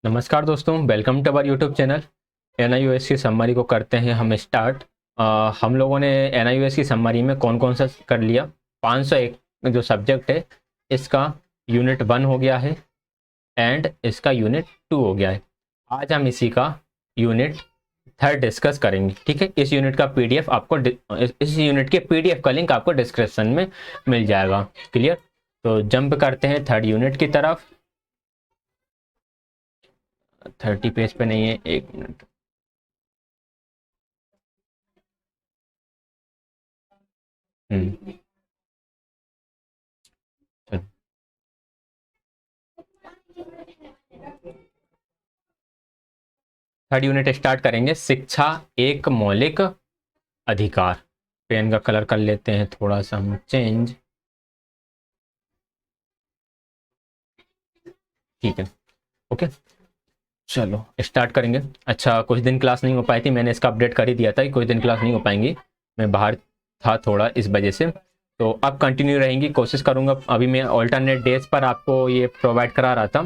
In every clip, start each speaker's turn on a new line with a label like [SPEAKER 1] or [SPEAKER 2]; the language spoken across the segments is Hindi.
[SPEAKER 1] नमस्कार दोस्तों, welcome to our YouTube channel. NIOS की समरी को करते हैं हम स्टार्ट। हम लोगों ने एनआईओएस की समरी में कौन कौन सा कर लिया। 501 जो सब्जेक्ट है इसका यूनिट 1 हो गया है एंड इसका यूनिट 2 हो गया है। आज हम इसी का यूनिट 3 डिस्कस करेंगे। ठीक है, इस यूनिट का पीडीएफ आपको इस यूनिट के पीडीएफ का लिंक आपको डिस्क्रिप्शन में मिल जाएगा। क्लियर? तो जंप करते हैं 3rd यूनिट की तरफ। 30 पेज पे नहीं है, 1 मिनट। हम्म चलो। 3rd यूनिट स्टार्ट करेंगे। शिक्षा एक मौलिक अधिकार। पेन का कलर कर लेते हैं थोड़ा सा हम चेंज। ठीक है, ओके, चलो स्टार्ट करेंगे। अच्छा, कुछ दिन क्लास नहीं हो पाई थी, मैंने इसका अपडेट कर ही दिया था कि कुछ दिन क्लास नहीं हो पाएंगी। मैं बाहर था थोड़ा, इस वजह से। तो अब कंटिन्यू रहेंगी, कोशिश करूंगा। अभी मैं ऑल्टरनेट डेज पर आपको ये प्रोवाइड करा रहा था।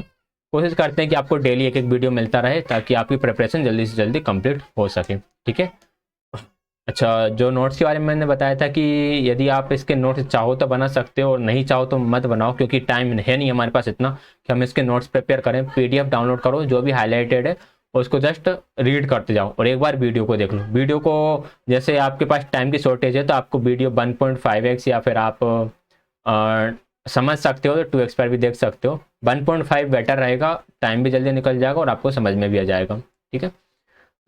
[SPEAKER 1] कोशिश करते हैं कि आपको डेली एक एक वीडियो मिलता रहे ताकि आपकी प्रिपरेशन जल्दी से जल्दी कंप्लीट हो सके। ठीक है। अच्छा, जो नोट्स के बारे में मैंने बताया था कि यदि आप इसके नोट्स चाहो तो बना सकते हो और नहीं चाहो तो मत बनाओ, क्योंकि टाइम है नहीं हमारे पास इतना कि हम इसके नोट्स प्रिपेयर करें। पीडीएफ डाउनलोड करो, जो भी हाईलाइटेड है उसको जस्ट रीड करते जाओ और एक बार वीडियो को देख लो। वीडियो को जैसे आपके पास टाइम की शॉर्टेज है तो आपको वीडियो 1.5x या फिर आप समझ सकते हो तो 2x पर भी देख सकते हो। 1.5 बेटर रहेगा, टाइम भी जल्दी निकल जाएगा और आपको समझ में भी आ जाएगा। ठीक है,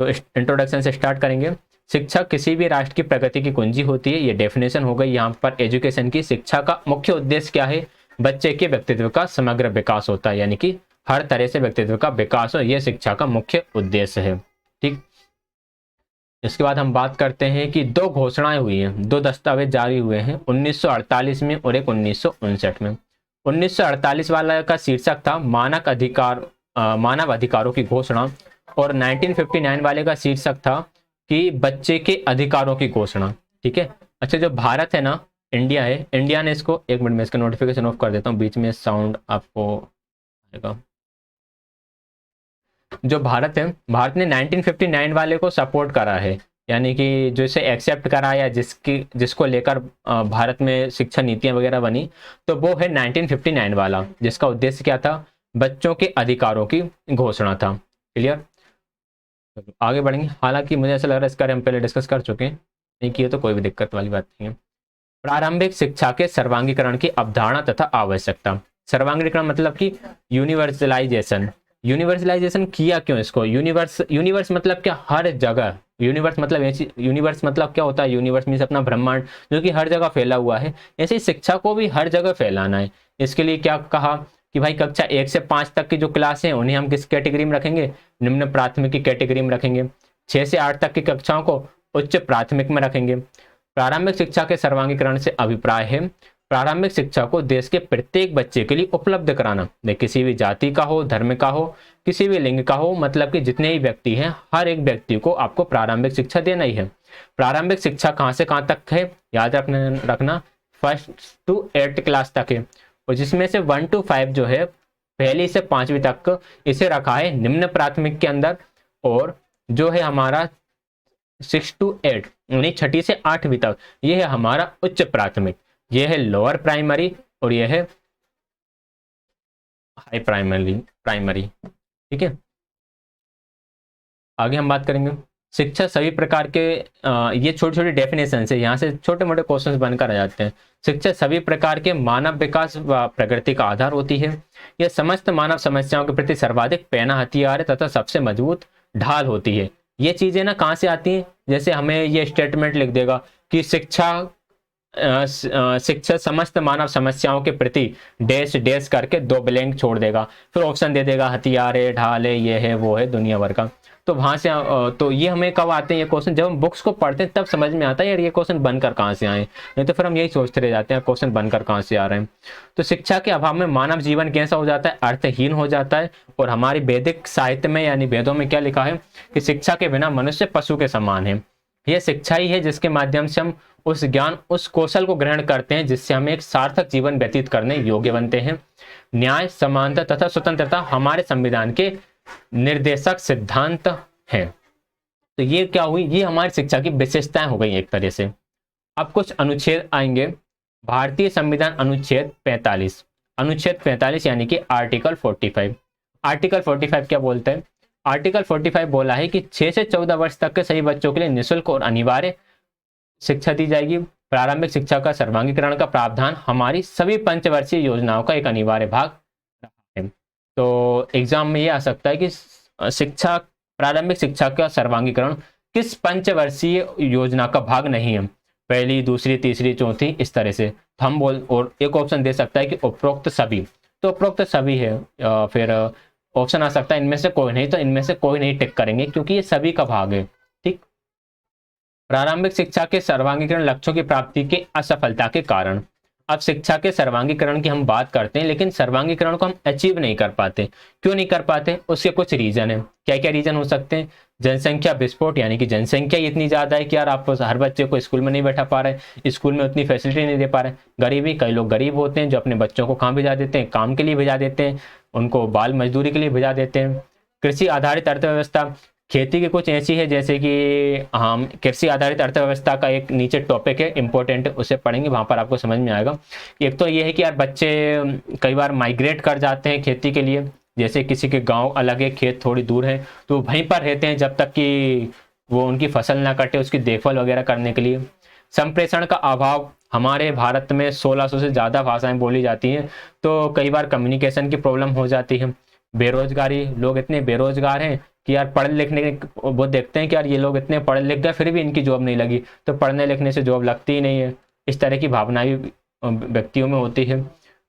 [SPEAKER 1] तो इंट्रोडक्शन से स्टार्ट करेंगे। शिक्षा किसी भी राष्ट्र की प्रगति की कुंजी होती है, ये डेफिनेशन हो गई यहाँ पर एजुकेशन की। शिक्षा का मुख्य उद्देश्य क्या है? बच्चे के व्यक्तित्व का समग्र विकास होता है, यानी कि हर तरह से व्यक्तित्व का विकास हो, यह शिक्षा का मुख्य उद्देश्य है। ठीक, इसके बाद हम बात करते हैं कि 2 घोषणाएं हुई हैं, 2 दस्तावेज जारी हुए हैं, 1948 में और एक 1959 में। 1948 वाला का शीर्षक था मानव अधिकारों की घोषणा और 1959 वाले का शीर्षक था कि बच्चे के अधिकारों की घोषणा। ठीक है। अच्छा, जो भारत है ना, इंडिया है, इंडिया ने इसको, 1 मिनट में इसका नोटिफिकेशन ऑफ कर देता हूँ, बीच में साउंड आपको आएगा। जो भारत है, भारत ने 1959 वाले को सपोर्ट करा है, यानी कि जो इसे एक्सेप्ट करा या जिसको लेकर भारत में शिक्षा नीतियां वगैरह बनी, तो वो है 1959 वाला, जिसका उद्देश्य क्या था? बच्चों के अधिकारों की घोषणा था। क्लियर? आगे बढ़ेंगे। हालांकि मुझे ऐसा लग रहा है इसका हम पहले डिस्कस कर चुके हैं, नहीं किए तो कोई भी दिक्कत वाली बात नहीं है। प्रारंभिक शिक्षा के सर्वांगीकरण की अवधारणा तथा आवश्यकता। सर्वांगीकरण मतलब कि यूनिवर्सलाइजेशन। यूनिवर्सलाइजेशन किया क्यों इसको? यूनिवर्स मतलब क्या? हर जगह। यूनिवर्स मतलब ऐसी, यूनिवर्स मतलब क्या होता है? यूनिवर्स मीन्स अपना ब्रह्मांड, जो कि हर जगह फैला हुआ है। ऐसे ही शिक्षा को भी हर जगह फैलाना है। इसके लिए क्या कहा कि भाई कक्षा 1 से 5 तक की जो क्लास है उन्हें हम किस कैटेगरी में रखेंगे? निम्न प्राथमिक की कैटेगरी में रखेंगे। 6 से 8 तक की कक्षाओं को उच्च प्राथमिक में रखेंगे। प्रारंभिक शिक्षा के सर्वांगीकरण से अभिप्राय है प्रारंभिक शिक्षा को देश के प्रत्येक बच्चे के लिए उपलब्ध कराना। किसी भी जाति का हो, धर्म का हो, किसी भी लिंग का हो, मतलब कि जितने ही व्यक्ति हैं, हर एक व्यक्ति को आपको प्रारंभिक शिक्षा देना ही है। प्रारंभिक शिक्षा कहां से कहां तक है? याद रखना 1st to 8th क्लास तक है, और जिसमें से 1 to 5 जो है, 1ली से 5वीं तक, इसे रखा है निम्न प्राथमिक के अंदर। और जो है हमारा 6 to 8 यानी 6ठी से 8वीं तक, ये है हमारा उच्च प्राथमिक, ये है लोअर प्राइमरी और ये है हाई प्राइमरी। ठीक है, आगे हम बात करेंगे। शिक्षा सभी प्रकार के ये छोटे छोटे डेफिनेशन है, यहाँ से छोटे मोटे क्वेश्चंस बनकर आ जाते हैं। शिक्षा सभी प्रकार के मानव विकास व प्रगति का आधार होती है। यह समस्त मानव समस्याओं के प्रति सर्वाधिक पैना हथियार है तथा सबसे मजबूत ढाल होती है। ये चीजें ना कहाँ से आती हैं? जैसे हमें ये स्टेटमेंट लिख देगा कि शिक्षा समस्त मानव समस्याओं के प्रति डैश डैश करके 2 ब्लैंक छोड़ देगा, फिर ऑप्शन दे देगा हथियार है, ढाल है, ये है, वो है, दुनिया भर का। तो वहां से तो ये हमें कब आते हैं ये क्वेश्चन? जब हम बुक्स को पढ़ते हैं तब समझ में आता है यार ये क्वेश्चन बनकर कहाँ से आए, नहीं तो फिर हम यही सोचते रह जाते हैं क्वेश्चन बनकर कहाँ से आ रहे हैं। तो शिक्षा के अभाव में मानव जीवन कैसा हो जाता है? अर्थहीन हो जाता है। और हमारी वैदिक साहित्य में यानी वेदों में क्या लिखा है कि शिक्षा के बिना मनुष्य पशु के समान है। यह शिक्षा ही है जिसके माध्यम से हम उस ज्ञान, उस कौशल को ग्रहण करते हैं जिससे हम एक सार्थक जीवन व्यतीत करने योग्य बनते हैं। न्याय, समानता तथा स्वतंत्रता हमारे संविधान के निर्देशक सिद्धांत हैं। तो ये क्या हुई, ये हमारी शिक्षा की विशेषताएं हो गई एक तरह से। अब कुछ अनुच्छेद आएंगे। भारतीय संविधान अनुच्छेद 45, अनुच्छेद 45 यानी कि आर्टिकल 45। आर्टिकल 45 क्या बोलते हैं? आर्टिकल 45 बोला है कि 6 से 14 वर्ष तक के सभी बच्चों के लिए निःशुल्क और अनिवार्य शिक्षा दी जाएगी। प्रारंभिक शिक्षा का सर्वांगीकरण का प्रावधान हमारी सभी पंचवर्षीय योजनाओं का एक अनिवार्य भाग रहा है। तो एग्जाम में ये आ सकता है कि शिक्षा, प्रारंभिक शिक्षा का सर्वांगीकरण किस पंचवर्षीय योजना का भाग नहीं है? पहली, दूसरी, तीसरी, चौथी, इस तरह से हम बोल। और एक ऑप्शन दे सकता है कि उपरोक्त सभी, तो उपरोक्त सभी है। फिर ऑप्शन आ सकता है इनमें से कोई नहीं, तो इनमें से कोई नहीं टिक करेंगे क्योंकि ये सभी का भाग है। ठीक। प्रारंभिक शिक्षा के सर्वांगीकरण लक्ष्यों की प्राप्ति के असफलता के कारण। अब शिक्षा के सर्वांगीकरण की हम बात करते हैं, लेकिन सर्वांगीकरण को हम अचीव नहीं कर पाते। क्यों नहीं कर पाते? उसके कुछ रीजन है। क्या क्या रीजन हो सकते हैं? जनसंख्या विस्फोट, यानी कि जनसंख्या इतनी ज्यादा है कि यार आप हर बच्चे को स्कूल में नहीं बैठा पा रहे, स्कूल में उतनी फैसिलिटी नहीं दे पा रहे। गरीबी, कई लोग गरीब होते हैं जो अपने बच्चों को कहाँ भिजा देते हैं? काम के लिए भिजा देते हैं, उनको बाल मजदूरी के लिए भिजा देते हैं। कृषि आधारित अर्थव्यवस्था, खेती की कुछ ऐसी है जैसे कि हम कृषि आधारित अर्थव्यवस्था का एक नीचे टॉपिक है इंपॉर्टेंट है, उसे पढ़ेंगे, वहां पर आपको समझ में आएगा। एक तो ये है कि यार बच्चे कई बार माइग्रेट कर जाते हैं खेती के लिए, जैसे किसी के गांव अलग है, खेत थोड़ी दूर है, तो वहीं पर रहते हैं जब तक कि वो उनकी फसल ना कटे, उसकी देखभाल वगैरह करने के लिए। संप्रेषण का अभाव, हमारे भारत में 1600 से ज़्यादा भाषाएं बोली जाती हैं, तो कई बार कम्युनिकेशन की प्रॉब्लम हो जाती है। बेरोजगारी, लोग इतने बेरोजगार हैं कि यार पढ़ लिखने, वो देखते हैं कि यार ये लोग इतने पढ़ लिख गए फिर भी इनकी जॉब नहीं लगी, तो पढ़ने लिखने से जॉब लगती ही नहीं है। इस तरह की भावनाएं व्यक्तियों में होती है।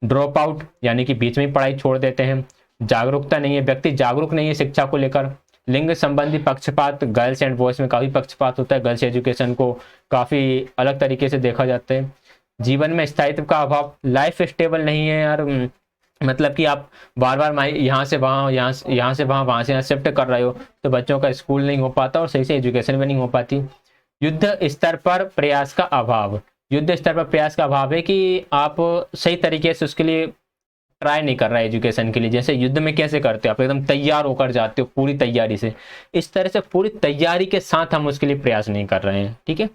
[SPEAKER 1] ड्रॉप आउट, यानी कि बीच में ही पढ़ाई छोड़ देते हैं। जागरूकता नहीं है, व्यक्ति जागरूक नहीं है शिक्षा को लेकर। लिंग संबंधी पक्षपात, गर्ल्स एंड बॉयज में काफ़ी पक्षपात होता है, गर्ल्स एजुकेशन को काफ़ी अलग तरीके से देखा जाता है। जीवन में स्थायित्व का अभाव, लाइफ स्टेबल नहीं है यार, मतलब कि आप बार बार यहाँ से वहाँ, यहाँ से वहाँ, वहाँ से यहाँ शिफ्ट कर रहे हो, तो बच्चों का स्कूल नहीं हो पाता और सही से एजुकेशन भी नहीं हो पाती। युद्ध स्तर पर प्रयास का अभाव, युद्ध स्तर पर प्रयास का अभाव है कि आप सही तरीके से उसके लिए ट्राई नहीं कर रहा है एजुकेशन के लिए। जैसे युद्ध में कैसे करते हो आप? एकदम तैयार होकर जाते हो पूरी तैयारी से, इस तरह से पूरी तैयारी के साथ हम उसके लिए प्रयास नहीं कर रहे हैं। ठीक है,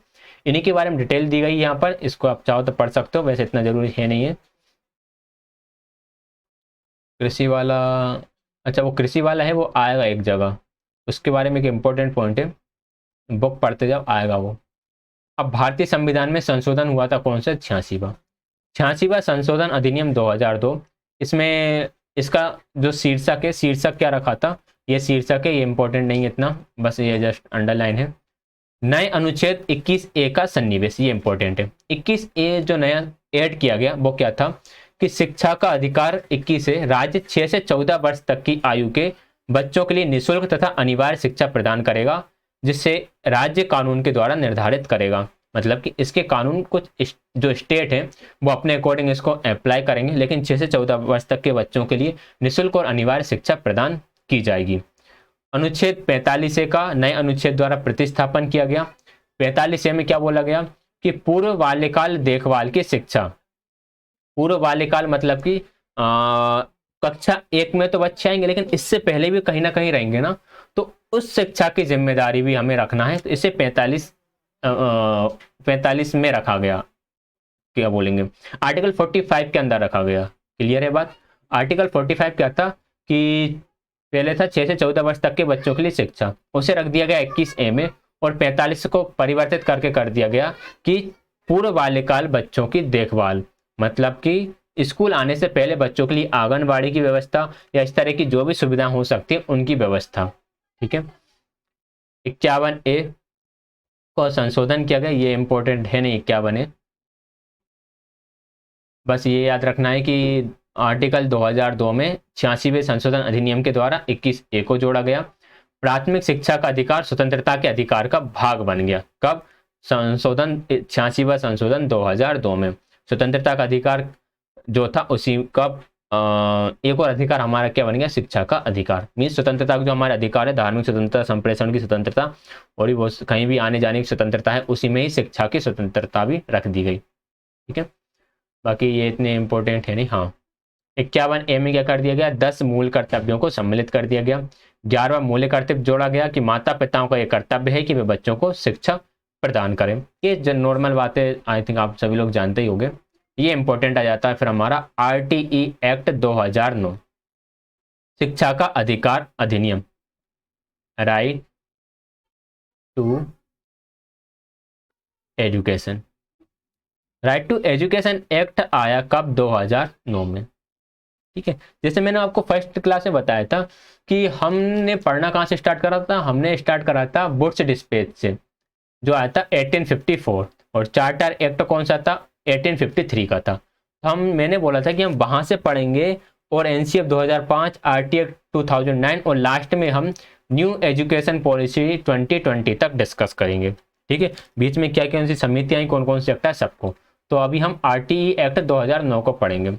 [SPEAKER 1] इन्हीं के बारे में डिटेल दी गई यहाँ पर, इसको आप चाहो तो पढ़ सकते हो, वैसे इतना जरूरी है नहीं है। कृषि वाला, अच्छा वो कृषि वाला है, वो आएगा एक जगह, उसके बारे में एक इम्पोर्टेंट पॉइंट है, बुक पढ़ते जाओ आएगा वो। अब भारतीय संविधान में संशोधन हुआ था कौन सा? 86वां संशोधन अधिनियम 2002। इसमें इसका जो शीर्षक है, शीर्षक क्या रखा था? ये शीर्षक है, ये इंपॉर्टेंट नहीं है इतना, बस ये जस्ट अंडरलाइन है। नए अनुच्छेद 21A का सन्निवेश, ये इंपॉर्टेंट है। 21A जो नया ऐड किया गया वो क्या था कि शिक्षा का अधिकार 21 है, राज्य 6 से 14 वर्ष तक की आयु के बच्चों के लिए निःशुल्क तथा अनिवार्य शिक्षा प्रदान करेगा, जिससे राज्य कानून के द्वारा निर्धारित करेगा। मतलब कि इसके कानून कुछ जो स्टेट है वो अपने अकॉर्डिंग इसको अप्लाई करेंगे, लेकिन 6 से 14 वर्ष तक के बच्चों के लिए निःशुल्क और अनिवार्य शिक्षा प्रदान की जाएगी। अनुच्छेद 45A का नए अनुच्छेद द्वारा प्रतिस्थापन किया गया। 45A में क्या बोला गया कि पूर्व बाल्यकाल देखभाल की शिक्षा। पूर्व बाल्यकाल मतलब कि कक्षा 1 में तो बच्चे आएंगे, लेकिन इससे पहले भी कहीं ना कहीं रहेंगे ना, तो उस शिक्षा की जिम्मेदारी भी हमें रखना है, तो इसे 45 में रखा गया। क्या बोलेंगे, आर्टिकल 45 के अंदर रखा गया। क्लियर है बात? आर्टिकल 45 क्या था कि पहले था 6 से 14 वर्ष तक के बच्चों के लिए शिक्षा, उसे रख दिया गया 21A में, और 45 को परिवर्तित करके कर दिया गया कि पूर्व बाल्यकाल बच्चों की देखभाल, मतलब कि स्कूल आने से पहले बच्चों के लिए आंगनबाड़ी की व्यवस्था या इस तरह की जो भी सुविधा हो सकती है उनकी व्यवस्था। ठीक है, 51A को संशोधन किया गया, ये इंपॉर्टेंट है नहीं 51 है, बस ये याद रखना है कि आर्टिकल 2002 में 86वें संशोधन अधिनियम के द्वारा 21A को जोड़ा गया। प्राथमिक शिक्षा का अधिकार स्वतंत्रता के अधिकार का भाग बन गया। कब? संशोधन 86वां संशोधन 2002 में स्वतंत्रता का अधिकार जो था उसी का एक और अधिकार हमारा क्या बन गया? शिक्षा का अधिकार। मीन स्वतंत्रता का जो हमारा अधिकार है, धार्मिक स्वतंत्रता, संप्रेषण की स्वतंत्रता और वो कहीं भी आने जाने की स्वतंत्रता है, उसी में ही शिक्षा की स्वतंत्रता भी रख दी गई। ठीक है, बाकी ये इतने इंपॉर्टेंट है नहीं। हाँ, 51A में क्या कर दिया गया, 10 मूल कर्तव्यों को सम्मिलित कर दिया गया। 11वां मूल्य कर्तव्य जोड़ा गया कि माता पिताओं का यह कर्तव्य है कि वे बच्चों को शिक्षा प्रदान करें। ये जो नॉर्मल बातें आई थिंक आप सभी लोग जानते ही होंगे। ये इंपॉर्टेंट आ जाता है फिर हमारा RTE एक्ट 2009, शिक्षा का अधिकार अधिनियम, right to education. Right to education act आया कब, 2009 में। ठीक है, जैसे मैंने आपको फर्स्ट क्लास में बताया था कि हमने पढ़ना कहाँ से स्टार्ट करा था, हमने स्टार्ट करा था वुड्स डिस्पेच से, जो आया था 1854, और चार्टर एक्ट कौन सा था, 1853 का था। तो मैंने बोला था कि हम वहां से पढ़ेंगे, और NCF 2005, RT एक्ट 2009, और लास्ट में हम न्यू एजुकेशन पॉलिसी 2020 तक डिस्कस करेंगे। ठीक है, बीच में क्या कौन सी समितियां आई, कौन कौन से एक्ट है सबको। तो अभी हम RTE एक्ट 2009 को पढ़ेंगे।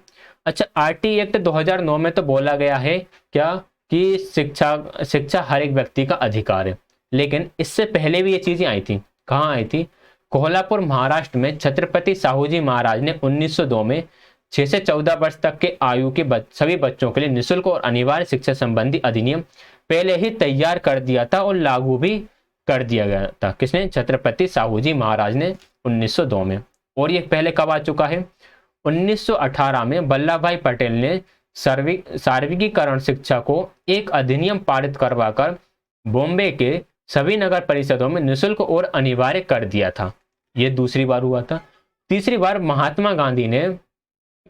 [SPEAKER 1] अच्छा, RTE एक्ट 2009 में तो बोला गया है क्या कि शिक्षा हर एक व्यक्ति का अधिकार है, लेकिन इससे पहले भी ये चीजें आई थी। कहाँ आई थी, कोल्हापुर महाराष्ट्र में छत्रपति साहूजी महाराज ने 1902 में 6 से 14 वर्ष तक के आयु के सभी बच्चों के लिए निःशुल्क और अनिवार्य शिक्षा संबंधी अधिनियम पहले ही तैयार कर दिया था और लागू भी कर दिया गया था। किसने, छत्रपति साहूजी महाराज ने 1902 में। और ये पहले कब आ चुका है, 1918 में वल्लभ भाई पटेल ने सार्वत्रिकीकरण शिक्षा को एक अधिनियम पारित करवाकर बॉम्बे के सभी नगर परिषदों में निःशुल्क और अनिवार्य कर दिया था। यह दूसरी बार हुआ था। तीसरी बार महात्मा गांधी ने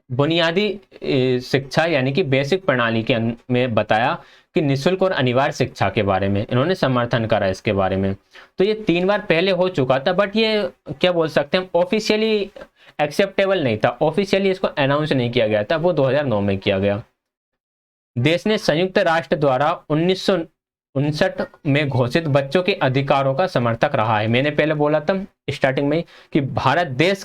[SPEAKER 1] बुनियादी शिक्षा यानी कि बेसिक प्रणाली के में बताया कि निःशुल्क और अनिवार्य शिक्षा के बारे में इन्होंने समर्थन करा इसके बारे में। तो ये 3 बार पहले हो चुका था, बट ये क्या बोल सकते हैं, ऑफिशियली एक्सेप्टेबल नहीं था, ऑफिशियली इसको अनाउंस नहीं किया गया था, वो 2009 में किया गया। देश ने संयुक्त राष्ट्र द्वारा 1959 में घोषित बच्चों के अधिकारों का समर्थक रहा है। मैंने पहले बोला था स्टार्टिंग में कि भारत देश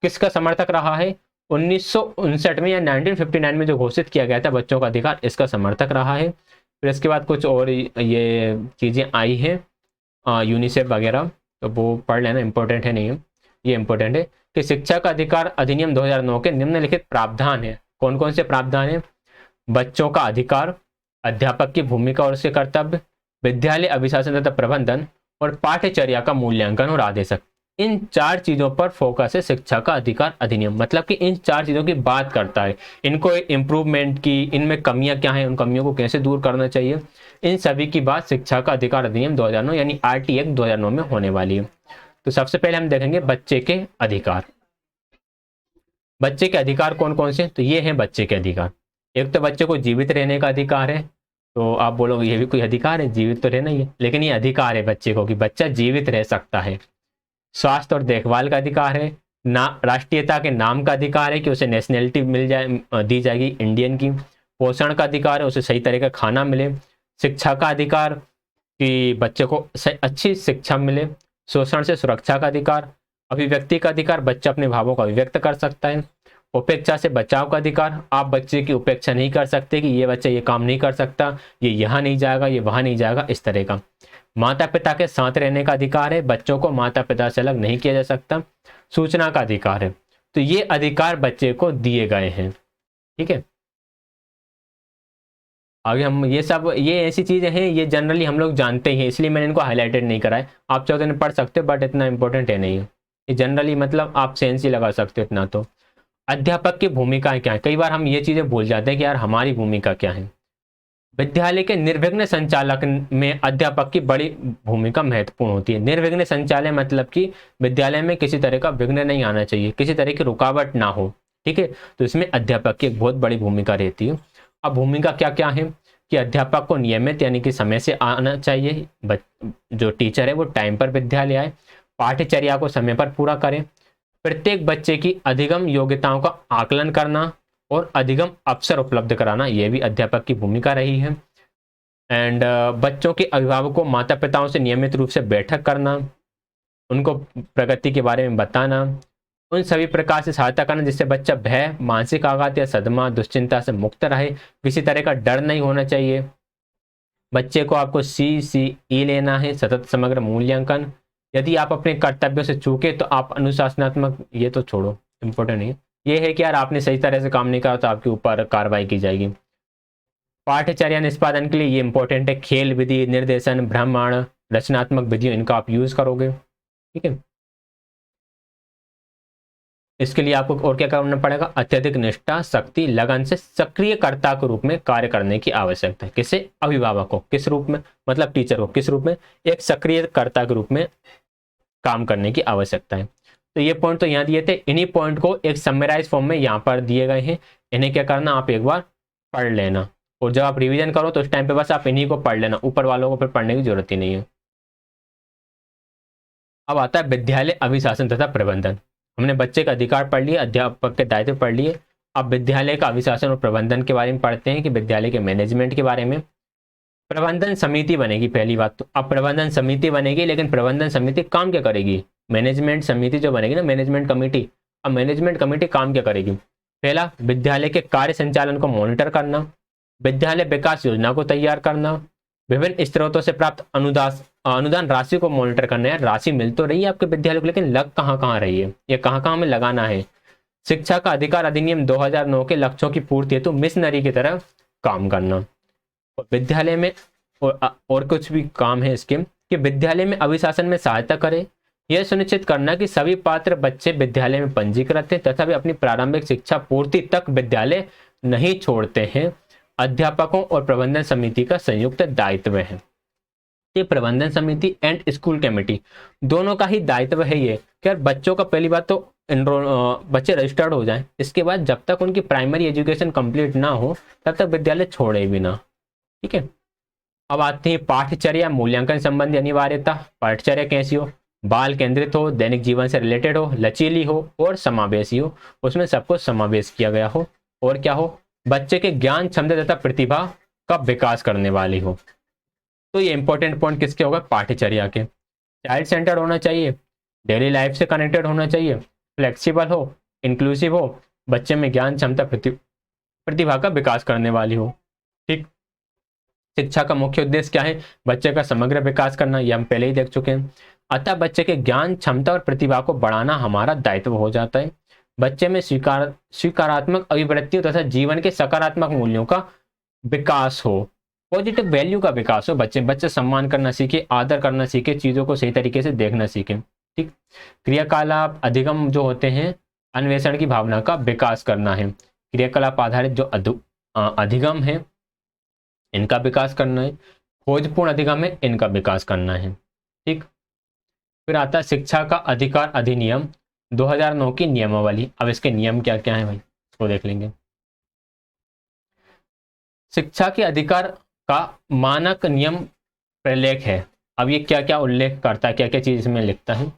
[SPEAKER 1] किसका समर्थक रहा है, 1959 में या 1959 में जो घोषित किया गया था बच्चों का अधिकार, इसका समर्थक रहा है। फिर इसके बाद कुछ और ये चीज़ें आई हैं यूनिसेफ वगैरह, तो वो पढ़ लेना, इंपॉर्टेंट है नहीं है, ये इंपॉर्टेंट है कि शिक्षा का अधिकार अधिनियम 2009 के निम्नलिखित प्रावधान है। कौन कौन से प्रावधान है, बच्चों का अधिकार, अध्यापक की भूमिका और उसके कर्तव्य, विद्यालय अभिशासन तथा प्रबंधन, और पाठ्यचर्या का मूल्यांकन और आदेशक। इन 4 चीजों पर फोकस है शिक्षा का अधिकार अधिनियम। मतलब कि इन 4 चीजों की बात करता है, इनको इम्प्रूवमेंट की, इनमें कमियां क्या हैं, उन कमियों को कैसे दूर करना चाहिए, इन सभी की बात शिक्षा का अधिकार अधिनियम 2009 यानी RT एक्ट 2009 में होने वाली है। तो सबसे पहले हम देखेंगे बच्चे के अधिकार। बच्चे के अधिकार कौन कौन से, तो ये हैं बच्चे के अधिकार। एक तो बच्चे को जीवित रहने का अधिकार है, तो आप बोलोगे ये भी कोई अधिकार है, जीवित तो रहना ही है, लेकिन ये अधिकार है बच्चे को कि बच्चा जीवित रह सकता है। स्वास्थ्य और देखभाल का अधिकार है, राष्ट्रीयता के नाम का अधिकार है कि उसे नेशनैलिटी मिल जाए, दी जाएगी इंडियन की। पोषण का अधिकार है, उसे सही तरह का खाना मिले। शिक्षा का अधिकार कि बच्चे को अच्छी शिक्षा मिले। शोषण से सुरक्षा का अधिकार। अभिव्यक्ति का अधिकार, बच्चा अपने भावों का अभिव्यक्त कर सकता है। उपेक्षा से बचाव का अधिकार, आप बच्चे की उपेक्षा नहीं कर सकते कि ये बच्चा ये काम नहीं कर सकता, ये यहाँ नहीं जाएगा, ये वहाँ नहीं जाएगा, इस तरह का। माता पिता के साथ रहने का अधिकार है, बच्चों को माता पिता से अलग नहीं किया जा सकता। सूचना का अधिकार है। तो ये अधिकार बच्चे को दिए गए हैं। ठीक है, आगे हम ये ऐसी चीजें हैं, ये जनरली हम लोग जानते हैं, इसलिए मैंने इनको हाईलाइटेड नहीं करा है। आप चाहो तो पढ़ सकते हो, बट इतना इंपॉर्टेंट है नहीं है ये, जनरली मतलब आप सेंस ही लगा सकते हो इतना। तो अध्यापक की भूमिका क्या है, कई बार हम ये चीजें भूल जाते हैं कि यार हमारी भूमिका क्या है। विद्यालय के निर्विघ्न संचालक में अध्यापक की बड़ी भूमिका महत्वपूर्ण होती है। निर्विघ्न संचालन मतलब कि विद्यालय में किसी तरह का विघ्न नहीं आना चाहिए, किसी तरह की रुकावट ना हो। ठीक है, तो इसमें अध्यापक की एक बहुत बड़ी भूमिका रहती है। अब भूमिका क्या क्या है कि अध्यापक को नियमित यानी कि समय से आना चाहिए, जो टीचर है वो टाइम पर विद्यालय आए, पाठ्यचर्या को समय पर पूरा करें, प्रत्येक बच्चे की अधिगम योग्यताओं का आकलन करना और अधिगम अवसर उपलब्ध कराना, यह भी अध्यापक की भूमिका रही है। एंड बच्चों के अभिभावकों माता पिताओं से नियमित रूप से बैठक करना, उनको प्रगति के बारे में बताना, उन सभी प्रकार से सहायता करना जिससे बच्चा भय, मानसिक आघात या सदमा, दुश्चिंता से मुक्त रहे, किसी तरह का डर नहीं होना चाहिए। बच्चे को आपको CCE लेना है, सतत समग्र मूल्यांकन। यदि आप अपने कर्तव्यों से चूके तो आप अनुशासनात्मक, ये तो छोड़ो, इंपॉर्टेंट नहीं है, ये है कि यार आपने सही तरह से काम नहीं करा तो आपके ऊपर कार्रवाई की जाएगी। पाठ्यचर्या निष्पादन के लिए ये इंपॉर्टेंट है, खेल विधि, निर्देशन, भ्रमण, रचनात्मक विधियों, इनका आप यूज करोगे। ठीक है, इसके लिए आपको और क्या करना पड़ेगा, अत्यधिक निष्ठा, शक्ति, लगन से सक्रियकर्ता के रूप में कार्य करने की आवश्यकता है। किसे, अभिभावक को, किस रूप में, मतलब टीचर को किस रूप में, एक सक्रियकर्ता के रूप में काम करने की आवश्यकता है। तो ये पॉइंट तो यहाँ दिए थे, इन्हीं पॉइंट को एक समराइज फॉर्म में यहाँ पर दिए गए हैं। इन्हें क्या करना, आप एक बार पढ़ लेना, और जब आप रिवीजन करो तो उस टाइम पे बस आप इन्हीं को पढ़ लेना, ऊपर वालों को फिर पढ़ने की जरूरत ही नहीं है। अब आता है विद्यालय अभिशासन तथा प्रबंधन। हमने बच्चे का अधिकार पढ़ लिया, अध्यापक के दायित्व पढ़ लिए। अब विद्यालय का अभिशासन और प्रबंधन के बारे में पढ़ते हैं कि विद्यालय के मैनेजमेंट के बारे में। प्रबंधन समिति बनेगी, पहली बात तो अब प्रबंधन समिति बनेगी, लेकिन प्रबंधन समिति काम क्या करेगी, मैनेजमेंट समिति जो बनेगी ना, मैनेजमेंट कमेटी, अब मैनेजमेंट कमेटी काम क्या करेगी, पहला विद्यालय के कार्य संचालन को मॉनिटर करना, विद्यालय विकास योजना को तैयार करना, विभिन्न स्रोतों से प्राप्त अनुदान राशि को मॉनिटर करना है, राशि मिल तो रही है आपके विद्यालय को, लेकिन लग कहाँ रही है, ये कहाँ में लगाना है। शिक्षा का अधिकार अधिनियम 2009 के लक्ष्यों की पूर्ति हेतु मिशनरी की तरह काम करना। विद्यालय में और कुछ भी काम है इसके, कि विद्यालय में अभिशासन में सहायता करे, यह सुनिश्चित करना कि सभी पात्र बच्चे विद्यालय में पंजीकृत हैं तथा वे अपनी प्रारंभिक शिक्षा पूर्ति तक विद्यालय नहीं छोड़ते हैं। अध्यापकों और प्रबंधन समिति का संयुक्त दायित्व है। ये प्रबंधन समिति एंड स्कूल कमेटी दोनों का ही दायित्व है ये, कि बच्चों का पहली बात तो बच्चे रजिस्टर्ड हो जाएं, इसके बाद जब तक उनकी प्राइमरी एजुकेशन कंप्लीट ना हो तब तक विद्यालय छोड़े भी ना। ठीक है, अब आते हैं पाठ्यचर्या मूल्यांकन संबंधी अनिवार्यता। पाठ्यचर्या कैसी हो, बाल केंद्रित हो, दैनिक जीवन से रिलेटेड हो, लचीली हो और समावेशी हो, उसमें सबको समावेश किया गया हो, और क्या हो, बच्चे के ज्ञान, क्षमता तथा प्रतिभा का विकास करने वाली हो। तो ये इंपॉर्टेंट पॉइंट किसके होगा, पाठ्यचर्या के। चाइल्ड सेंटर्ड होना चाहिए, डेली लाइफ से कनेक्टेड होना चाहिए, फ्लेक्सिबल हो, इंक्लूसिव हो, बच्चे में ज्ञान, क्षमता, प्रतिभा का विकास करने वाली हो। ठीक, शिक्षा का मुख्य उद्देश्य क्या है, बच्चे का समग्र विकास करना, ये हम पहले ही देख चुके हैं। अतः बच्चे के ज्ञान, क्षमता और प्रतिभा को बढ़ाना हमारा दायित्व हो जाता है। बच्चे में स्वीकारात्मक अभिवृत्तियों तथा जीवन के सकारात्मक मूल्यों का विकास हो, पॉजिटिव वैल्यू का विकास हो। बच्चे सम्मान करना सीखे, आदर करना सीखे, चीजों को सही तरीके से देखना सीखे। ठीक, क्रियाकलाप अधिगम जो होते हैं, अन्वेषण की भावना का विकास करना है। क्रियाकलाप आधारित जो अधिगम है इनका विकास करना है, खोजपूर्ण अधिगम है इनका विकास करना है। ठीक, फिर आता है शिक्षा का अधिकार अधिनियम 2009 की नियमावली। अब इसके नियम क्या क्या है भाई, इसको देख लेंगे। शिक्षा के अधिकार का मानक नियम प्रलेख है। अब ये क्या क्या उल्लेख करता है, क्या क्या चीज इसमें लिखता है,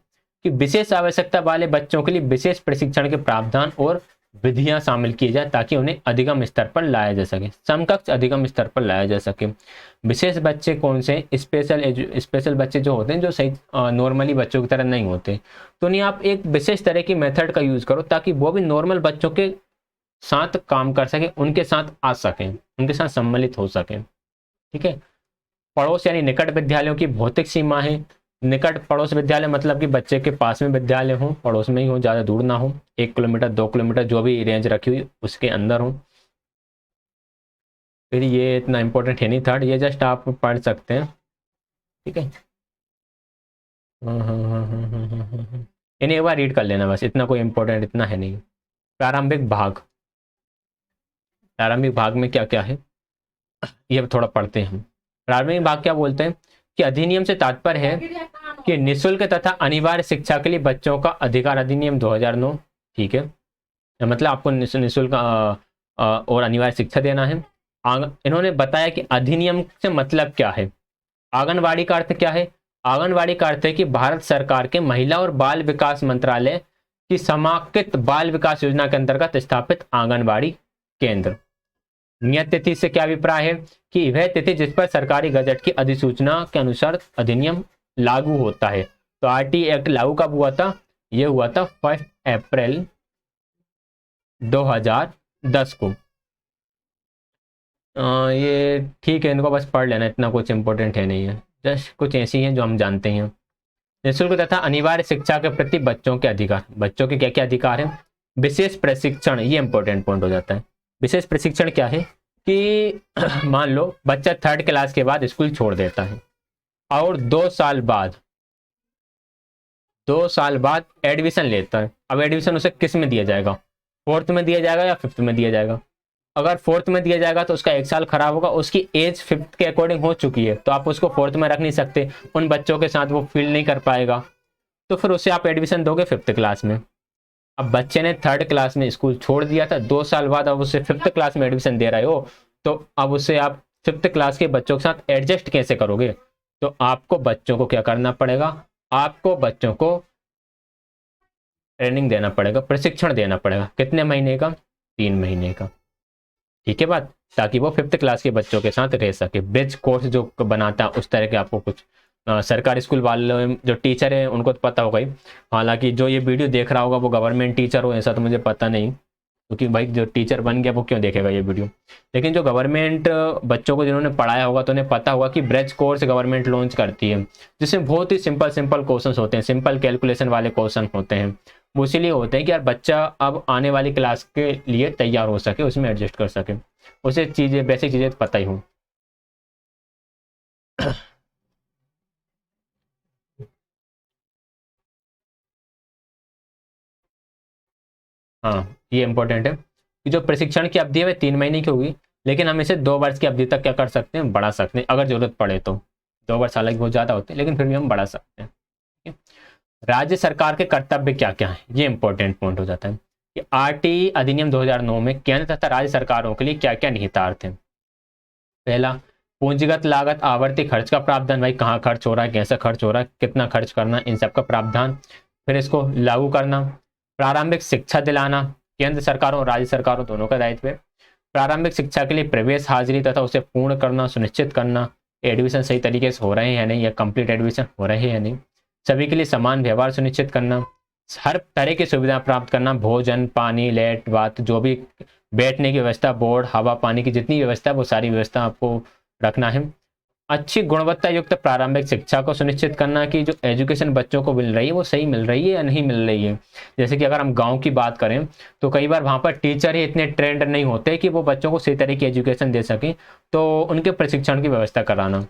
[SPEAKER 1] कि विशेष आवश्यकता वाले बच्चों के लिए विशेष प्रशिक्षण के प्रावधान और विधियां शामिल की जाए ताकि उन्हें अधिगम स्तर पर लाया जा सके, समकक्ष अधिगम स्तर पर लाया जा सके। विशेष बच्चे कौन से, स्पेशल बच्चे जो होते हैं, जो सही नॉर्मली बच्चों की तरह नहीं होते, तो उन्हें आप एक विशेष तरह की मेथड का यूज करो ताकि वो भी नॉर्मल बच्चों के साथ काम कर सके, उनके साथ आ सकें, उनके साथ सम्मिलित हो सकें। ठीक है, पड़ोस यानी निकट विद्यालयों की भौतिक सीमा है। निकट पड़ोस विद्यालय मतलब कि बच्चे के पास में विद्यालय हो, पड़ोस में ही हो, ज़्यादा दूर ना हो, 1 किलोमीटर 2 किलोमीटर जो भी रेंज रखी हुई उसके अंदर हो। फिर ये इतना इंपॉर्टेंट है नहीं, थर्ड ये जस्ट आप पढ़ सकते हैं। ठीक है, इन्हें एक बार रीड कर लेना बस, इतना कोई इंपॉर्टेंट इतना है नहीं। प्रारंभिक भाग, प्रारंभिक भाग में क्या क्या है ये थोड़ा पढ़ते हैं। प्रारंभिक भाग क्या बोलते हैं कि अधिनियम से तात्पर्य है कि निःशुल्क तथा अनिवार्य शिक्षा के लिए बच्चों का अधिकार अधिनियम 2009। ठीक है, मतलब आपको निःशुल्क और अनिवार्य शिक्षा देना है। इन्होंने बताया कि अधिनियम से मतलब क्या है। आंगनवाड़ी का अर्थ क्या है, आंगनवाड़ी का अर्थ है कि भारत सरकार के महिला और बाल विकास मंत्रालय की समाकृत बाल विकास योजना के अंतर्गत स्थापित आंगनवाड़ी केंद्र। नियत तिथि से क्या अभिप्राय है कि वह तिथि जिस पर सरकारी गजट की अधिसूचना के अनुसार अधिनियम लागू होता है। तो आरटी एक्ट लागू कब हुआ था, यह हुआ था 1 अप्रैल 2010 को। ये ठीक है, इनको बस पढ़ लेना, इतना कुछ इंपॉर्टेंट है नहीं है, जस्ट कुछ ऐसी हैं जो हम जानते हैं। निःशुल्क तथा अनिवार्य शिक्षा के प्रति बच्चों के अधिकार, बच्चों के क्या क्या अधिकार हैं, विशेष प्रशिक्षण, ये इंपॉर्टेंट पॉइंट हो जाता है। विशेष प्रशिक्षण क्या है कि मान लो बच्चा 3rd क्लास के बाद स्कूल छोड़ देता है और 2 साल बाद एडमिशन लेता है। अब एडमिशन उसे किस में दिया जाएगा, 4th में दिया जाएगा या 5th में दिया जाएगा। अगर 4th में दिया जाएगा तो उसका 1 साल खराब होगा, उसकी एज 5th के अकॉर्डिंग हो चुकी है, तो आप उसको 4th में रख नहीं सकते, उन बच्चों के साथ वो फील नहीं कर पाएगा, तो फिर उसे आप एडमिशन दोगे 5th क्लास में। अब बच्चे ने 3rd क्लास में स्कूल छोड़ दिया था, 2 साल बाद अब उसे 5th क्लास में एडमिशन दे रहे हो, तो अब उसे आप 5th क्लास के बच्चों के साथ एडजस्ट कैसे करोगे। तो आपको बच्चों को क्या करना पड़ेगा, आपको बच्चों को ट्रेनिंग देना पड़ेगा, प्रशिक्षण देना पड़ेगा। कितने महीने का, 3 महीने का। ठीक है बात, ताकि वो 5th क्लास के बच्चों के साथ रह सके। ब्रिज कोर्स जो बनाता है उस तरह के आपको कुछ सरकारी स्कूल वाले जो टीचर है उनको तो पता होगा ही। हालांकि जो ये वीडियो देख रहा होगा वो गवर्नमेंट टीचर हो ऐसा तो मुझे पता नहीं, क्योंकि भाई जो टीचर बन गया वो क्यों देखेगा ये वीडियो। लेकिन जो गवर्नमेंट बच्चों को जिन्होंने पढ़ाया होगा तो उन्हें पता होगा कि ब्रिज कोर्स गवर्नमेंट लॉन्च करती है, जिसमें बहुत ही सिंपल क्वेश्चन होते हैं, सिंपल कैलकुलेशन वाले क्वेश्चन होते हैं। वो इसीलिए होते हैं कि यार बच्चा अब आने वाली क्लास के लिए तैयार हो सके, उसमें एडजस्ट कर सके, उसे चीज़ें बेसिक चीज़ें पता ही हो। हाँ, ये इंपॉर्टेंट है कि जो प्रशिक्षण की अवधि है वह 3 महीने की होगी, लेकिन हम इसे 2 वर्ष की अवधि तक क्या कर सकते हैं, बढ़ा सकते हैं अगर जरूरत पड़े तो। 2 वर्ष हालांकि बहुत ज़्यादा होते हैं लेकिन फिर भी हम बढ़ा सकते हैं। ठीक है? राज्य सरकार के कर्तव्य क्या क्या है, ये इंपॉर्टेंट पॉइंट हो जाता है कि आरटी अधिनियम 2009 में केंद्र तथा राज्य सरकारों के लिए क्या क्या निहितार्थ हैं। पहला, पूंजीगत लागत आवर्ती खर्च का प्रावधान, भाई कहाँ खर्च हो रहा है, कैसा खर्च हो रहा है, कितना खर्च करना, इन सब का प्रावधान। फिर इसको लागू करना। प्रारंभिक शिक्षा दिलाना, केंद्र सरकारों और राज्य सरकारों दोनों का दायित्व है। प्रारंभिक शिक्षा के लिए प्रवेश हाजिरी तथा उसे पूर्ण करना सुनिश्चित करना, एडमिशन सही तरीके से हो रहे हैं या नहीं, या कंप्लीट एडमिशन हो रहे हैं या नहीं। सभी के लिए समान व्यवहार सुनिश्चित करना। हर तरह की सुविधा प्राप्त करना, भोजन, पानी, लेट बात, जो भी बैठने की व्यवस्था, बोर्ड, हवा पानी की जितनी व्यवस्था है वो सारी व्यवस्था आपको रखना है। अच्छी गुणवत्ता युक्त प्रारंभिक शिक्षा को सुनिश्चित करना कि जो एजुकेशन बच्चों को मिल रही है वो सही मिल रही है या नहीं मिल रही है। जैसे कि अगर हम गांव की बात करें तो कई बार वहां पर टीचर ही इतने ट्रेंड नहीं होते कि वो बच्चों को सही तरह की एजुकेशन दे सकें, तो उनके प्रशिक्षण की व्यवस्था कराना,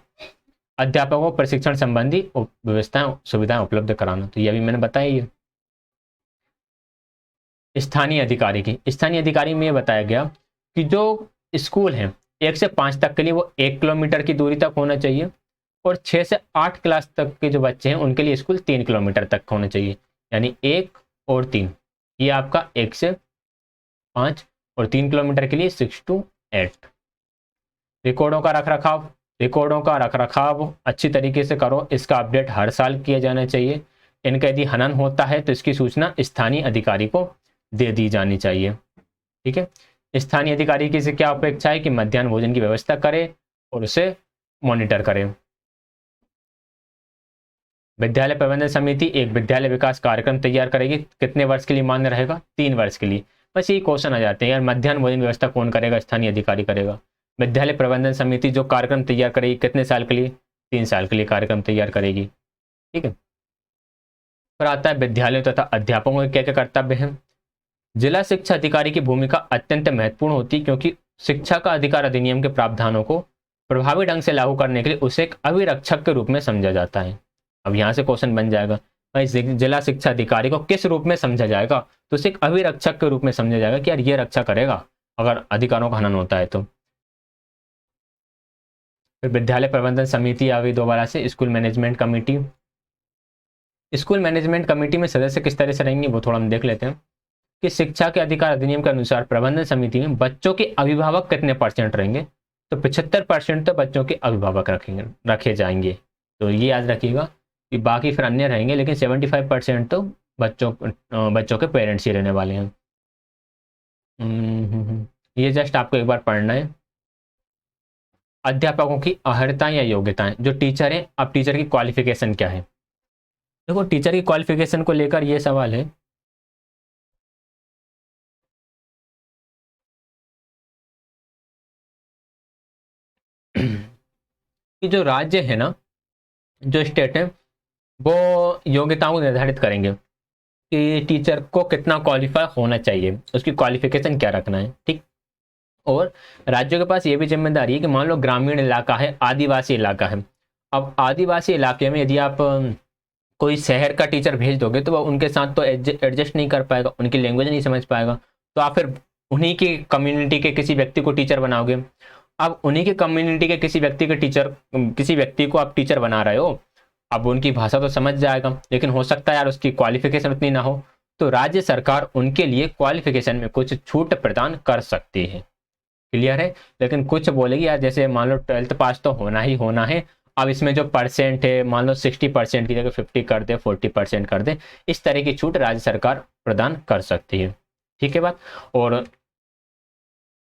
[SPEAKER 1] अध्यापकों को प्रशिक्षण संबंधी व्यवस्थाएं सुविधाएं उपलब्ध कराना, तो ये अभी मैंने बताया ही है। स्थानीय अधिकारी में ये बताया गया कि जो स्कूल है 1 से 5 तक के लिए वो 1 किलोमीटर की दूरी तक होना चाहिए, और 6 से 8 क्लास तक के जो बच्चे हैं उनके लिए स्कूल 3 किलोमीटर तक होना चाहिए, यानी 1 और 3। ये आपका 1 से 5 और 3 किलोमीटर के लिए 6 to 8। रिकॉर्डों का रख रखाव अच्छी तरीके से करो, इसका अपडेट हर साल किया जाना चाहिए। इनका यदि हनन होता है तो इसकी सूचना स्थानीय अधिकारी को दे दी जानी चाहिए। ठीक है, स्थानीय अधिकारी की से क्या अपेक्षा है कि मध्याह्न भोजन की व्यवस्था करे और उसे मॉनिटर करे। विद्यालय प्रबंधन समिति एक विद्यालय विकास कार्यक्रम तैयार करेगी, कितने वर्ष के लिए मान्य रहेगा, 3 वर्ष के लिए। बस यही क्वेश्चन आ जाते हैं यार, मध्याह्न भोजन व्यवस्था कौन करेगा, स्थानीय अधिकारी करेगा। विद्यालय प्रबंधन समिति जो कार्यक्रम तैयार करेगी कितने साल के लिए, 3 साल के लिए कार्यक्रम तैयार करेगी। ठीक है, फिर आता है विद्यालयों तथा अध्यापकों के क्या क्या कर्तव्य हैं। जिला शिक्षा अधिकारी की भूमिका अत्यंत महत्वपूर्ण होती है, क्योंकि शिक्षा का अधिकार अधिनियम के प्रावधानों को प्रभावी ढंग से लागू करने के लिए उसे एक अभिरक्षक के रूप में समझा जाता है। अब यहाँ से क्वेश्चन बन जाएगा भाई जिला शिक्षा अधिकारी को किस रूप में समझा जाएगा, तो उसे एक अभिरक्षक के रूप में समझा जाएगा कि यार ये रक्षा करेगा अगर अधिकारों का हनन होता है तो। फिर विद्यालय प्रबंधन समिति आ गई दोबारा से, school management committee. School management committee में सदस्य किस तरह से रहेंगे वो थोड़ा हम देख लेते हैं कि शिक्षा के अधिकार अधिनियम के अनुसार प्रबंधन समिति में बच्चों के अभिभावक कितने % रहेंगे, तो 75% तो बच्चों के अभिभावक रखे जाएंगे। तो ये याद रखिएगा कि बाकी फिर अन्य रहेंगे, लेकिन 75% तो बच्चों के पेरेंट्स ही रहने वाले हैं। ये जस्ट आपको एक बार पढ़ना है। अध्यापकों की अर्हताएं या योग्यताएं, जो टीचर है, अब टीचर की क्वालिफिकेशन क्या है। देखो टीचर की क्वालिफिकेशन को लेकर ये सवाल है कि जो राज्य है ना, जो स्टेट है, वो योग्यताओं को निर्धारित करेंगे कि टीचर को कितना क्वालिफाई होना चाहिए, उसकी क्वालिफिकेशन क्या रखना है, ठीक। और राज्यों के पास ये भी जिम्मेदारी है कि मान लो ग्रामीण इलाका है, आदिवासी इलाका है। अब आदिवासी इलाके में यदि आप कोई शहर का टीचर भेज दोगे तो वो उनके साथ तो एडजस्ट नहीं कर पाएगा, उनकी लैंग्वेज नहीं समझ पाएगा, तो आप फिर उन्हीं की कम्युनिटी के किसी व्यक्ति को टीचर बनाओगे। अब उन्हीं के कम्युनिटी के किसी व्यक्ति के टीचर, किसी व्यक्ति को आप टीचर बना रहे हो, अब उनकी भाषा तो समझ जाएगा, लेकिन हो सकता है यार उसकी क्वालिफिकेशन उतनी ना हो, तो राज्य सरकार उनके लिए क्वालिफिकेशन में कुछ छूट प्रदान कर सकती है। क्लियर है। लेकिन कुछ बोलेगी यार जैसे मान लो 12th पास तो होना ही होना है, अब इसमें जो परसेंट है मान लो 60% की जगह 50 कर दे, 40% कर दे, इस तरह की छूट राज्य सरकार प्रदान कर सकती है। ठीक है बात। और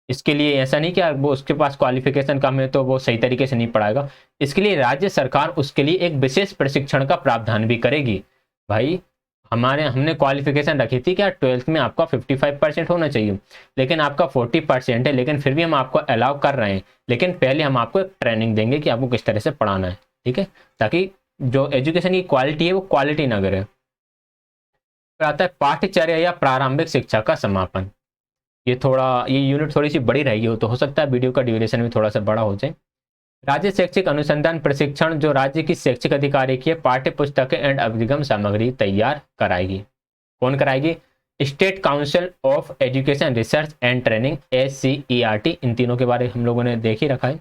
[SPEAKER 1] इसके लिए ऐसा नहीं कि यार वो उसके पास क्वालिफिकेशन कम है तो वो सही तरीके से नहीं पढ़ाएगा, इसके लिए राज्य सरकार उसके लिए एक विशेष प्रशिक्षण का प्रावधान भी करेगी। भाई हमने क्वालिफिकेशन रखी थी कि यार 12th में आपका 55% होना चाहिए, लेकिन आपका 40% है, लेकिन फिर भी हम आपको अलाउ कर रहे हैं, लेकिन पहले हम आपको एक ट्रेनिंग देंगे कि आपको किस तरह से पढ़ाना है, ठीक है, ताकि जो एजुकेशन की क्वालिटी है वो क्वालिटी ना गिरे। फिर आता है पाठ्यचर्या या प्रारंभिक शिक्षा का समापन। ये यूनिट थोड़ी सी बड़ी रहेगी, हो तो हो सकता है वीडियो का ड्यूरेशन भी थोड़ा सा बड़ा हो जाए। राज्य शैक्षिक अनुसंधान प्रशिक्षण जो राज्य की शैक्षिक अधिकारी की पाठ्य पुस्तकें एंड अभिगम सामग्री तैयार कराएगी। कौन कराएगी? State council of education research and training, SCERT, इन तीनों के बारे में हम लोगों ने देख ही रखा है।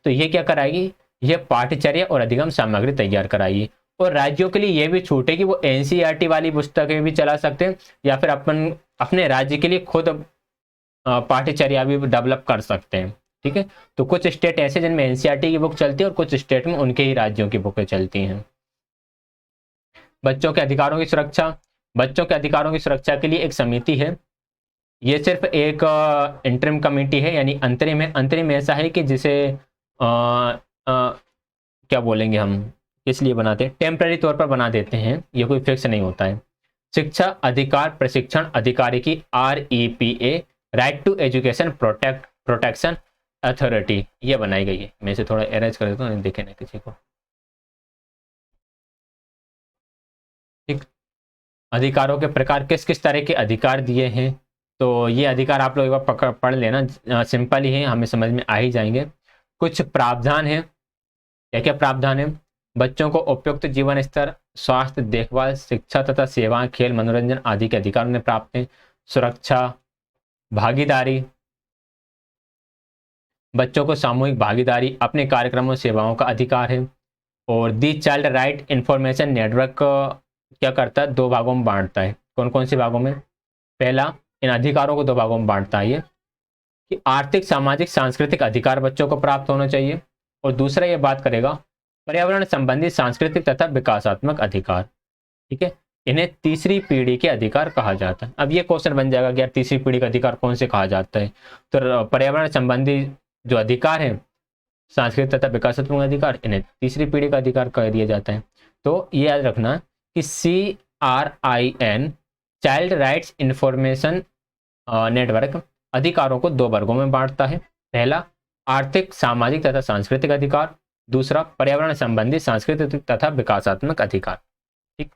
[SPEAKER 1] तो ये क्या कराएगी? ये पाठ्यचर्या और अधिगम सामग्री तैयार कराएगी। और राज्यों के लिए यह भी छूट है कि वो NCERT वाली पुस्तकें भी चला सकते हैं, या फिर अपने राज्य के लिए खुद पाठ्यचर्या भी डेवलप कर सकते हैं। ठीक है। तो कुछ स्टेट ऐसे जिनमें एनसीईआरटी की बुक चलती है और कुछ स्टेट में उनके ही राज्यों की बुकें चलती हैं। बच्चों के अधिकारों की सुरक्षा। बच्चों के अधिकारों की सुरक्षा के लिए एक समिति है। ये सिर्फ एक इंटरिम कमेटी है, यानी अंतरिम है। अंतरिम ऐसा है कि जिसे क्या बोलेंगे हम, किस लिए बनाते हैं, टेम्पररी तौर पर बना देते हैं, ये कोई फिक्स नहीं होता है। शिक्षा अधिकार प्रशिक्षण अधिकारी की REPA, right to education protection authority, ये बनाई गई है। मैं इसे थोड़ा अरेंज कर देता हूँ, देखे ना किसी को। ठीक। अधिकारों के प्रकार, किस किस तरह के अधिकार दिए हैं, तो ये अधिकार आप लोग एक बार पढ़ लेना, सिंपल ही है, हमें समझ में आ ही जाएंगे। कुछ प्रावधान है। क्या क्या प्रावधान है? बच्चों को उपयुक्त जीवन स्तर, स्वास्थ्य देखभाल, शिक्षा तथा सेवाएं, खेल मनोरंजन आदि के अधिकार उन्हें प्राप्त हैं। सुरक्षा, भागीदारी, बच्चों को सामूहिक भागीदारी, अपने कार्यक्रमों सेवाओं का अधिकार है। और दी चाइल्ड राइट इंफॉर्मेशन नेटवर्क क्या करता है? 2 भागों में बांटता है। कौन कौन से भागों में? पहला, इन अधिकारों को 2 भागों में बांटता है ये, कि आर्थिक सामाजिक सांस्कृतिक अधिकार बच्चों को प्राप्त होना चाहिए, और दूसरा ये बात करेगा पर्यावरण संबंधी सांस्कृतिक तथा विकासात्मक अधिकार। ठीक है। इन्हें तीसरी पीढ़ी के अधिकार कहा जाता है। अब ये क्वेश्चन बन जाएगा कि यार तीसरी पीढ़ी का अधिकार कौन से कहा जाता है? तो पर्यावरण संबंधी जो अधिकार है, सांस्कृतिक तथा विकासात्मक अधिकार, इन्हें तीसरी पीढ़ी का अधिकार कह दिया जाता है। तो ये याद रखना कि CRIN, child rights information network, अधिकारों को 2 वर्गों में बांटता है। पहला, आर्थिक सामाजिक तथा सांस्कृतिक अधिकार, दूसरा पर्यावरण संबंधी सांस्कृतिक तथा विकासात्मक अधिकार। ठीक।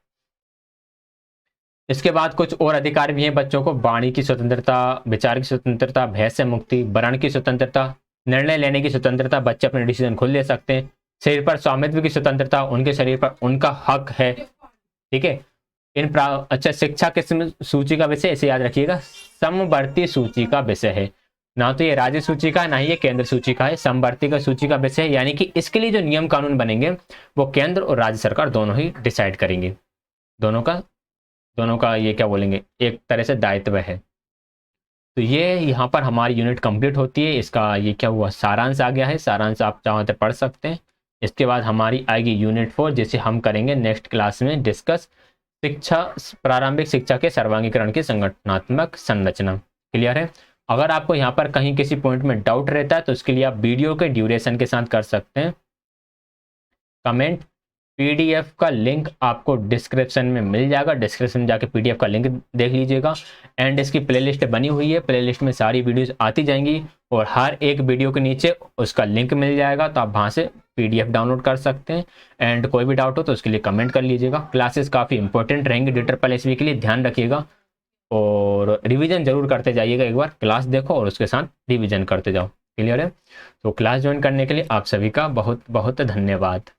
[SPEAKER 1] इसके बाद कुछ और अधिकार भी हैं बच्चों को। वाणी की स्वतंत्रता, विचार की स्वतंत्रता, भय से मुक्ति, वर्ण की स्वतंत्रता, निर्णय लेने की स्वतंत्रता, बच्चे अपने डिसीजन खुद ले सकते हैं। शरीर पर स्वामित्व की स्वतंत्रता, उनके शरीर पर उनका हक है। ठीक है। अच्छा, शिक्षा किस सूची का विषय, इसे याद रखिएगा, समवर्ती सूची का विषय है। ना तो ये राज्य सूची का, ना ही ये केंद्र सूची का है, समवर्ती का सूची का विषय है। यानी कि इसके लिए जो नियम कानून बनेंगे वो केंद्र और राज्य सरकार दोनों ही डिसाइड करेंगे। दोनों का ये क्या बोलेंगे, एक तरह से दायित्व है। तो ये यहाँ पर हमारी यूनिट कंप्लीट होती है। इसका ये क्या हुआ, सारांश आ गया है। सारांश आप चाहो तो पढ़ सकते हैं। इसके बाद हमारी आएगी यूनिट 4, जिसे हम करेंगे नेक्स्ट क्लास में डिस्कस, शिक्षा, प्रारंभिक शिक्षा के सर्वांगीकरण की संगठनात्मक संरचना। क्लियर है? अगर आपको यहाँ पर कहीं किसी पॉइंट में डाउट रहता है तो उसके लिए आप वीडियो के ड्यूरेशन के साथ कर सकते हैं कमेंट। पीडीएफ का लिंक आपको डिस्क्रिप्शन में मिल जाएगा, डिस्क्रिप्शन में जाके पीडीएफ का लिंक देख लीजिएगा। एंड इसकी प्लेलिस्ट बनी हुई है, प्लेलिस्ट में सारी वीडियोस आती जाएंगी और हर एक वीडियो के नीचे उसका लिंक मिल जाएगा, तो आप वहाँ से पीडीएफ डाउनलोड कर सकते हैं। एंड कोई भी डाउट हो तो उसके लिए कमेंट कर लीजिएगा। क्लासेस काफ़ी इंपॉर्टेंट रहेंगी DRRRRSV के लिए, ध्यान रखिएगा और रिवीजन जरूर करते जाइएगा। एक बार क्लास देखो और उसके साथ रिवीजन करते जाओ। क्लियर है? तो क्लास ज्वाइन करने के लिए आप सभी का बहुत बहुत धन्यवाद।